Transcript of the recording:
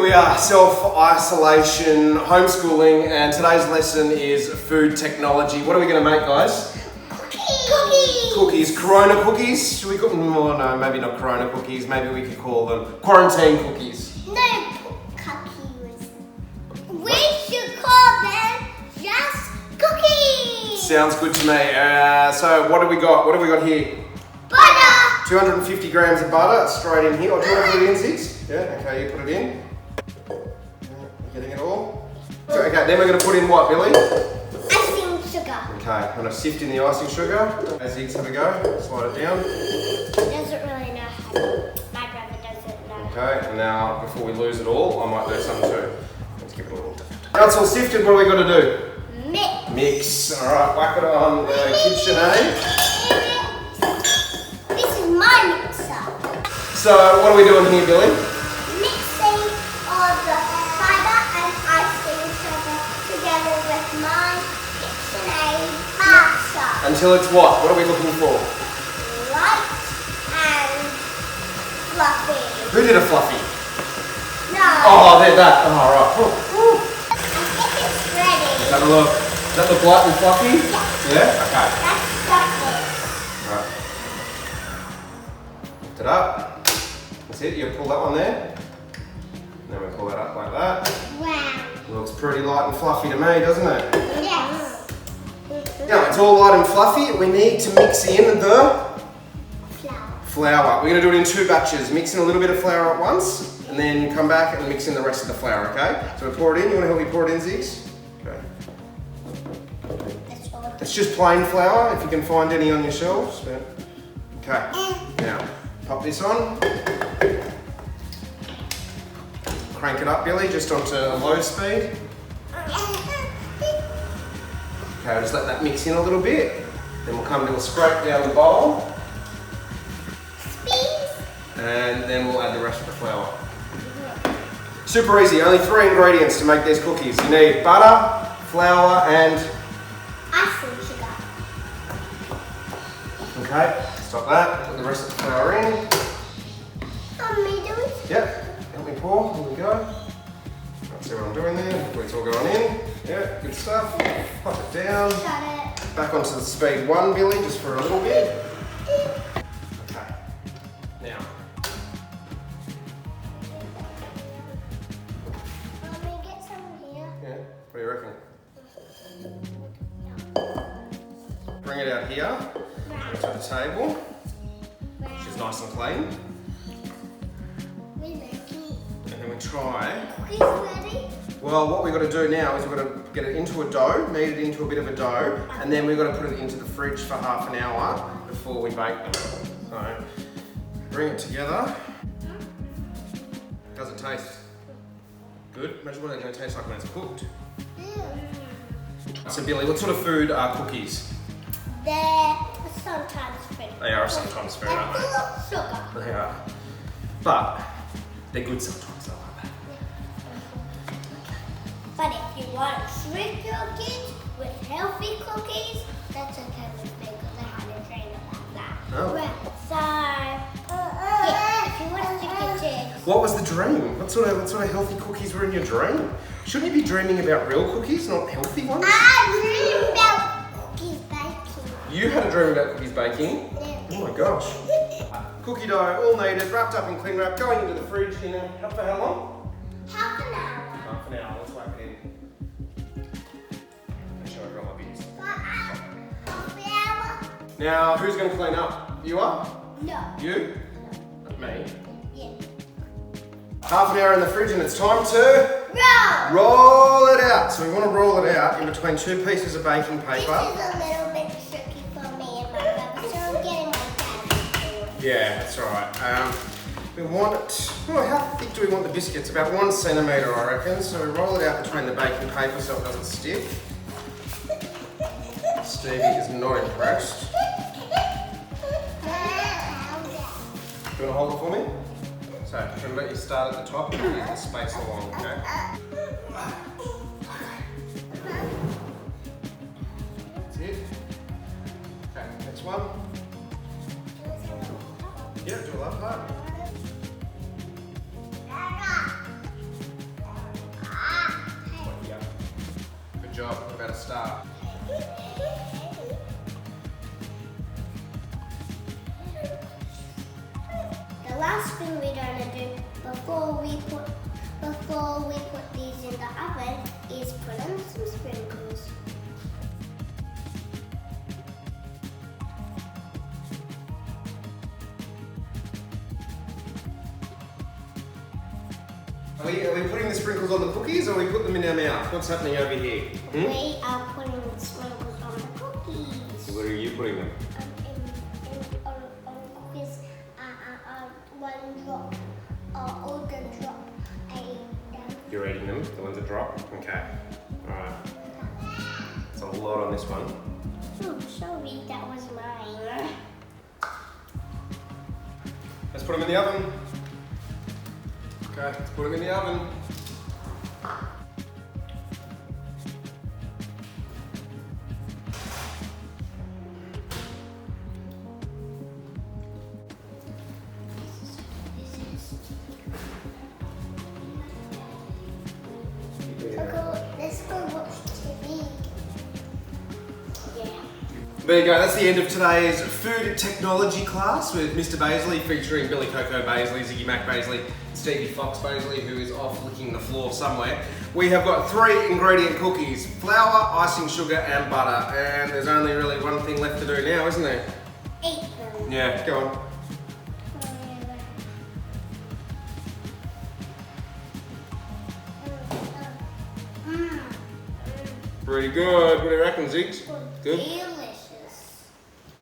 We are self-isolation, homeschooling, and today's lesson is food technology. What are we going to make, guys? Cookies! Cookies. Corona cookies? Should we cook them? Oh, no, maybe not Corona cookies. Maybe we could call them quarantine cookies. No, cookies. We should call them just cookies! Sounds good to me. So what do we got? What have we got here? Butter! 250 grams of butter straight in here. Oh, do you want to put it in, Ziggs? Yeah, okay, you put it in. Getting it all? Okay, then we're going to put in what, Billy? Icing sugar. Okay, I'm going to sift in the icing sugar. As Ziggs, have a go. Slide it down. Doesn't really know how to. My brother doesn't know. Okay, and now before we lose it all, I might do some too. Let's give it a little. Now it's all sifted, what are we going to do? Mix. Mix. Alright, whack it on the KitchenAid. This is my mixer. So, what are we doing here, Billy? Mixing all the butter and icing sugar together with my KitchenAid mixer. Until it's what? What are we looking for? Light and fluffy. Who did a fluffy? No. Oh, they're that. Oh, right. Ooh. I think it's ready. Have a look. Does that look light and fluffy? Yeah. Yeah? Okay. That's fluffy. Right. Lift it up. That's it. You pull that one there. And then we pull that up like that. Wow. Looks pretty light and fluffy to me, doesn't it? Yes. Now it's all light and fluffy. We need to mix in the Flour. flour. We're going to do it in 2 batches. Mix in a little bit of flour at once, and then come back and mix in the rest of the flour, okay? So we pour it in. You want to help me pour it in, Ziggs? Okay. That's all. It's just plain flour, if you can find any on your shelves. Okay. Now, pop this on. Crank it up, Billy, just onto low speed. Okay, I'll just let that mix in a little bit. Then we'll come to a scrape down the bowl. And then we'll add the rest of the flour. Super easy, only 3 ingredients to make these cookies. You need butter, flour, and... Icing sugar. Okay, stop that. Put the rest of the flour in. Me do it? Yep, help me pour. Here we go. Let's see what I'm doing there. Hopefully it's all going in. Yeah, good stuff. Pop it down. Got it. Back onto the speed 1, Billy, just for a little bit. Okay. Now. Let me get some here. Yeah, what do you reckon? Bring it out here to the table, which is nice and clean. And then we try. Cookies ready? Well, what we've got to do now is we've got to get it into a dough, knead it into a bit of a dough, and then we've got to put it into the fridge for half an hour before we bake them. So, bring it together. Does it taste good? Imagine what they're going to taste like when it's cooked. So Billy, what sort of food are cookies? They're sometimes food. They are sometimes food, aren't They're they? full of sugar. They are. But they're good sometimes, though, aren't they? But if you want to trick your kids with healthy cookies, that's okay with me because I had a dream about that. Oh. Right, so, yeah, if you want to trick your kids. What was the dream? What sort of healthy cookies were in your dream? Shouldn't you be dreaming about real cookies, not healthy ones? I dreamed about cookies baking. You had a dream about cookies baking? Yeah. Oh my gosh. Cookie dough, all kneaded, wrapped up in cling wrap, going into the fridge in for how long? Half an hour. Half an hour. Let's whack it in. Make sure I got my bits. Half an hour? Now, who's going to clean up? You are? No. You? Me? Yeah. Half an hour in the fridge and it's time to Roll! roll it out. So we want to roll it out in between 2 pieces of baking paper. This is a little bit tricky for me and my brother, so I'm getting my dad to do it. Yeah, that's all right. We want it, well, how thick do we want the biscuits? About 1 centimetre, I reckon. So we roll it out between the baking paper so it doesn't stick. Stevie is not impressed. Do you want to hold it for me? So, remember you start at the top and use the space along, okay? That's it. Okay, next one. Yeah, do a love part. job. We're about to start. The last thing we're gonna do before we put these in the oven is put in some sprinkles. Are we putting the sprinkles on the cookies or we put them in our mouth? What's happening over here? We are putting the sprinkles on the cookies. Where are you putting them? On cookies, one drop, all the drop. You're eating them, the ones that drop? Okay. Alright. It's a lot on this one. Oh, sorry, that was mine. Let's put them in the oven. Okay, let's put them in the oven. Let's go watch TV. Yeah. There you go, that's the end of today's food technology class with Mr. Baisley featuring Billy Coco Baisley, Ziggy Mac Baisley, Stevie Fox Baisley, who is off licking the floor somewhere. We have got 3 ingredient cookies, flour, icing sugar and butter, and there's only really one thing left to do now, isn't there? Eat them. Yeah, go on. Pretty good, what do you reckon, Ziggs? Good?